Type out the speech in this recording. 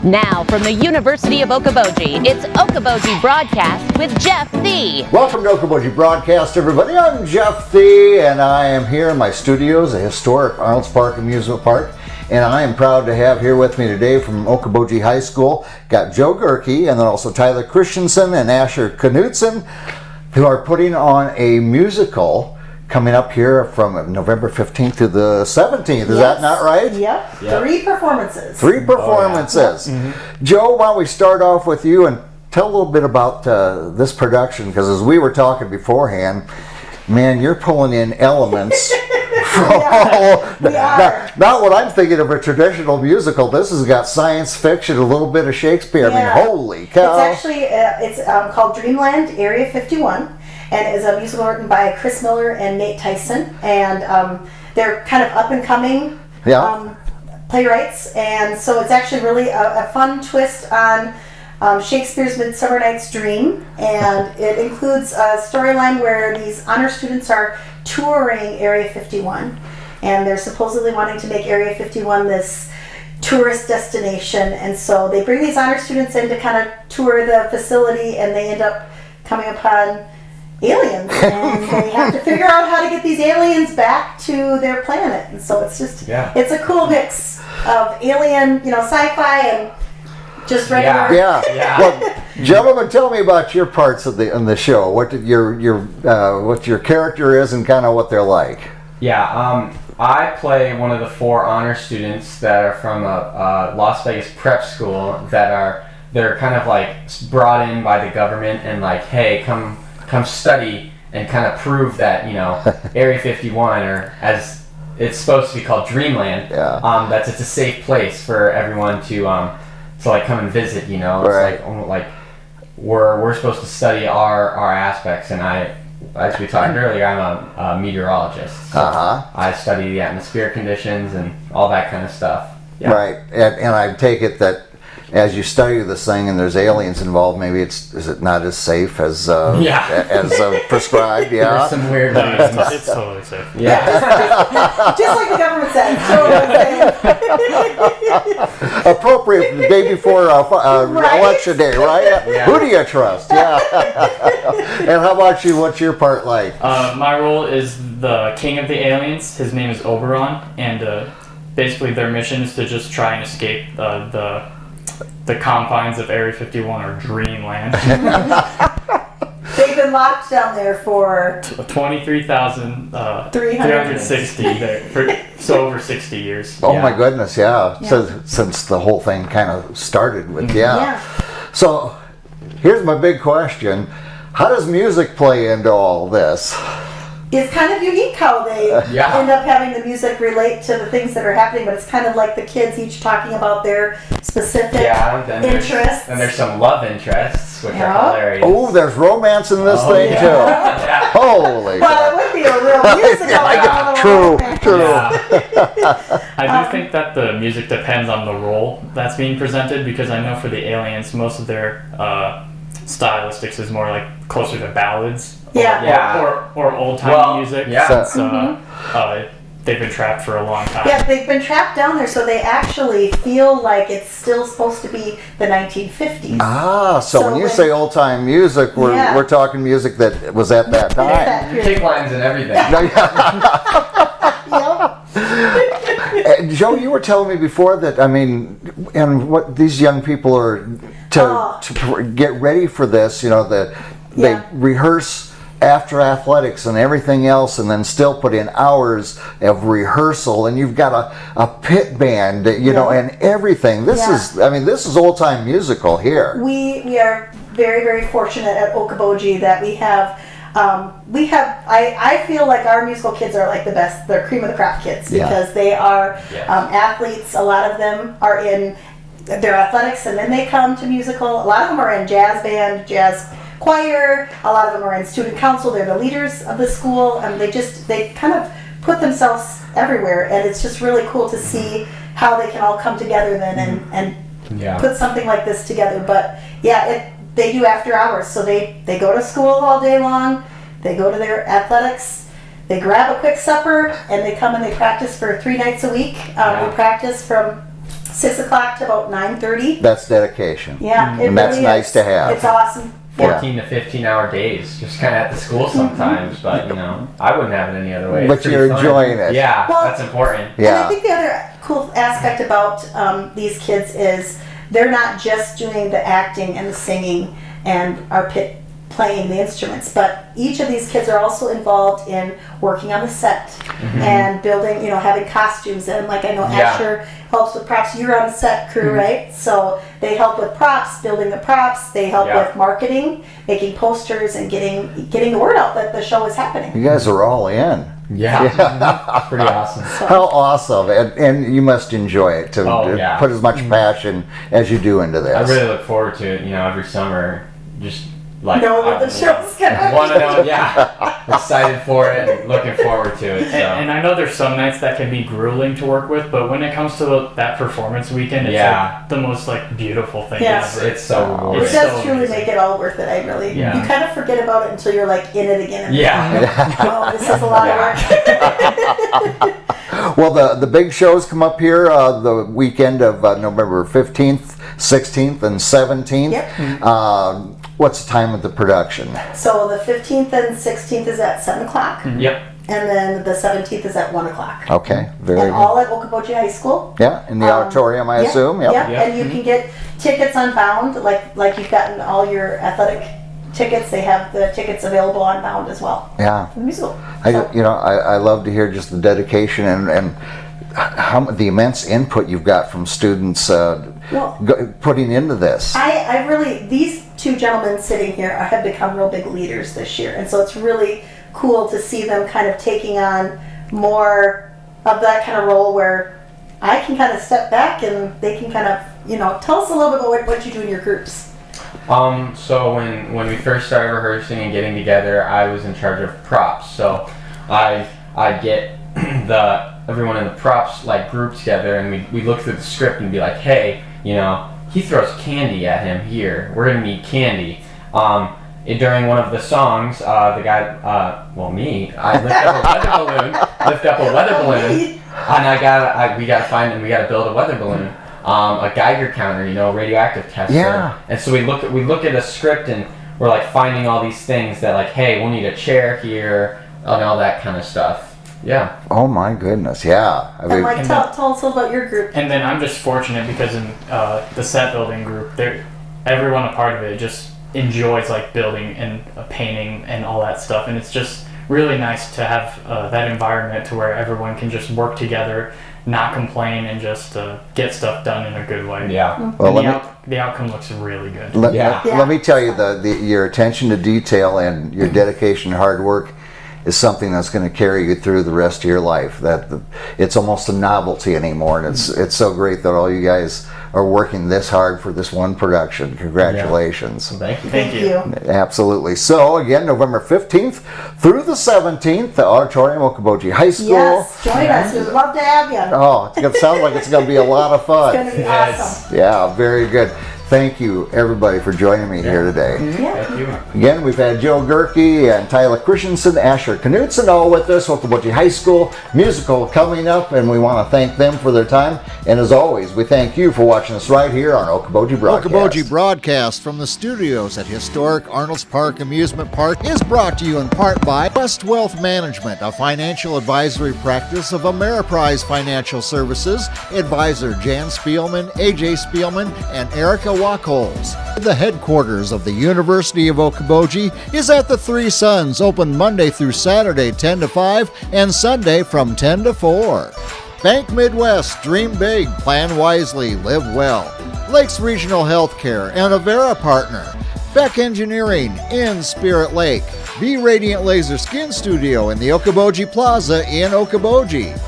Now, from the University of Okoboji, it's Okoboji Broadcast with Jeff Thee. Welcome to Okoboji Broadcast, everybody. I'm Jeff Thee, and I am here in my studios, a historic Arnold's Park amusement park. And I am proud to have here with me today from Okoboji High School, got Joe Gehkre, and then also Tyler Christenson and Asher Knudtson, who are putting on a musical coming up here from November 15th to the 17th. Is that not right? Yep. 3 performances. 3 performances. Oh, yeah. Mm-hmm. Joe, why don't we start off with you and tell a little bit about this production, because as we were talking beforehand, man, you're pulling in elements from not what I'm thinking of a traditional musical. This has got science fiction, a little bit of Shakespeare. Yeah. I mean, holy cow. It's actually called Dreamland, Area 51, and it is a musical written by Chris Miller and Nate Tyson, and they're kind of up-and-coming playwrights, and so it's actually really a fun twist on Shakespeare's Midsummer Night's Dream, and it includes a storyline where these honor students are touring Area 51, and they're supposedly wanting to make Area 51 this tourist destination, and so they bring these honor students in to kind of tour the facility, and they end up coming upon aliens, and they have to figure out how to get these aliens back to their planet, and so it's just it's a cool mix of alien, sci-fi and just regular. Yeah. Well, gentlemen, tell me about your parts of the show. What did what your character is and kind of what they're like. Yeah. I play one of the 4 honor students that are from a Las Vegas prep school they're kind of like brought in by the government and like, hey, come study and kind of prove that Area 51, or as it's supposed to be called, Dreamland. That it's a safe place for everyone to like come and visit. It's like we're supposed to study our aspects, and as we talked earlier, I'm a meteorologist. So I study the atmospheric conditions and all that kind of stuff. Yeah. Right, and I take it that as you study this thing and there's aliens involved, maybe is it not as safe as prescribed? Yeah, there's some weird it's totally safe. Yeah, just like the government said, totally safe. Appropriate the day before election day, right? Yeah. Who do you trust? Yeah. And how about you? What's your part like? My role is the king of the aliens. His name is Oberon, and basically their mission is to just try and escape the confines of Area 51, or Dreamland. They've been locked down there for 23,360 so over 60 years. Oh my goodness, So since the whole thing kind of started with So here's my big question: how does music play into all this? It's kind of unique how they end up having the music relate to the things that are happening, but it's kind of like the kids each talking about their specific interests. And there's some love interests, which are hilarious. Oh, there's romance in this thing too. Yeah. Holy well, it would be a real musical. True. I do think that the music depends on the role that's being presented, because I know for the aliens, most of their stylistics is more like closer to ballads. Or old-timey music. Since they've been trapped for a long time. Yeah, they've been trapped down there, so they actually feel like it's still supposed to be the 1950s. So when you say old-time music, we're talking music that was at that time. Kick lines and everything. Joe, you were telling me before that, and what these young people are to get ready for this, they rehearse after athletics and everything else, and then still put in hours of rehearsal, and you've got a pit band, and everything. This is old-time musical here. We are very, very fortunate at Okoboji that we have I feel like our musical kids are like the best, they're cream of the crop kids, because they are athletes. A lot of them are in their athletics, and then they come to musical. A lot of them are in jazz band, jazz choir. A lot of them are in student council. They're the leaders of the school, and they kind of put themselves everywhere, and it's just really cool to see how they can all come together then and put something like this together. But they do after hours, so they go to school all day long, they go to their athletics, they grab a quick supper, and they come and they practice for 3 nights a week. We practice from 6 o'clock to about 9:30. That's dedication. Yeah, it and that's really nice is. to have. It's awesome. 14 to 15 hour days, just kind of at the school sometimes, but I wouldn't have it any other way. But you're enjoying it. Yeah, Well, that's important. And Yeah. I think the other cool aspect about these kids is they're not just doing the acting and the singing and are playing the instruments, but each of these kids are also involved in working on the set and building, having costumes. And like I know Asher helps with props. You're on the set crew, right? So they help with props, building the props. They help with marketing, making posters, and getting the word out that the show is happening. You guys are all in. Yeah. Pretty awesome. How awesome. And you must enjoy it to put as much passion as you do into this. I really look forward to it, every summer. Just like know what the show's gonna want to know, excited for it, and looking forward to it. So. And I know there's some nights that can be grueling to work with, but when it comes to that performance weekend, it's like the most beautiful thing ever. It's so rewarding. It does truly make it all worth it. You kind of forget about it until you're in it again. Oh, this is a lot of work. Well, the big shows come up here the weekend of November 15th, 16th, and 17th. Yep. What's the time of the production? So the 15th and 16th is at 7 o'clock. Yep. And then the 17th is at 1 o'clock. Okay, very and good. all at Okoboji High School. Yeah, in the auditorium, I assume. Yep. Yeah, and you can get tickets on Bound, like you've gotten all your athletic tickets. They have the tickets available on Bound as well. Yeah. For the musical. I love to hear just the dedication and how the immense input you've got from students putting into this. I really, these two gentlemen sitting here have become real big leaders this year, and so it's really cool to see them kind of taking on more of that kind of role where I can kind of step back and they can kind of, tell us a little bit about what you do in your groups. So when we first started rehearsing and getting together, I was in charge of props. So I get everyone in the props group together, and we look through the script and be like, hey, he throws candy at him here. We're gonna need candy. During one of the songs, the guy, I lift up a weather balloon, and we gotta build a weather balloon. A Gehkre counter, radioactive tester. Yeah. And so we look at a script and we're finding all these things that hey, we'll need a chair here and all that kind of stuff. Yeah. Oh my goodness, yeah. Tell us a little about your group. And then I'm just fortunate because in the set building group, everyone a part of it just enjoys building and painting and all that stuff, and it's just really nice to have that environment to where everyone can just work together, not complain, and just get stuff done in a good way. Yeah. Well, the outcome looks really good. Let me tell you, your attention to detail and your dedication and hard work is something that's going to carry you through the rest of your life. It's almost a novelty anymore, and it's so great that all you guys are working this hard for this one production. Congratulations. Yeah. Thank you. Absolutely. So again, November 15th through the 17th, the Auditorium, Okoboji High School. Yes, join us. We'd love to have you. Oh, it sounds like it's going to be a lot of fun. It's going to be awesome. Yeah, very good. Thank you, everybody, for joining me here today. Yeah. Thank you. Again, we've had Joe Gehkre and Tyler Christenson, Asher Knudtson, all with us. Okoboji High School musical coming up, and we want to thank them for their time. And as always, we thank you for watching us right here on Okoboji Broadcast. Okoboji Broadcast from the studios at historic Arnold's Park Amusement Park is brought to you in part by West Wealth Management, a financial advisory practice of Ameriprise Financial Services. Advisor Jan Spielman, AJ Spielman, and Erica Wachholz. The headquarters of the University of Okoboji is at the Three Sons, open Monday through Saturday 10 to 5 and Sunday from 10 to 4. Bank Midwest, dream big, plan wisely, live well. Lakes Regional Healthcare and Avera Partner. Beck Engineering in Spirit Lake. Be Radiant Laser Skin Studio in the Okoboji Plaza in Okoboji.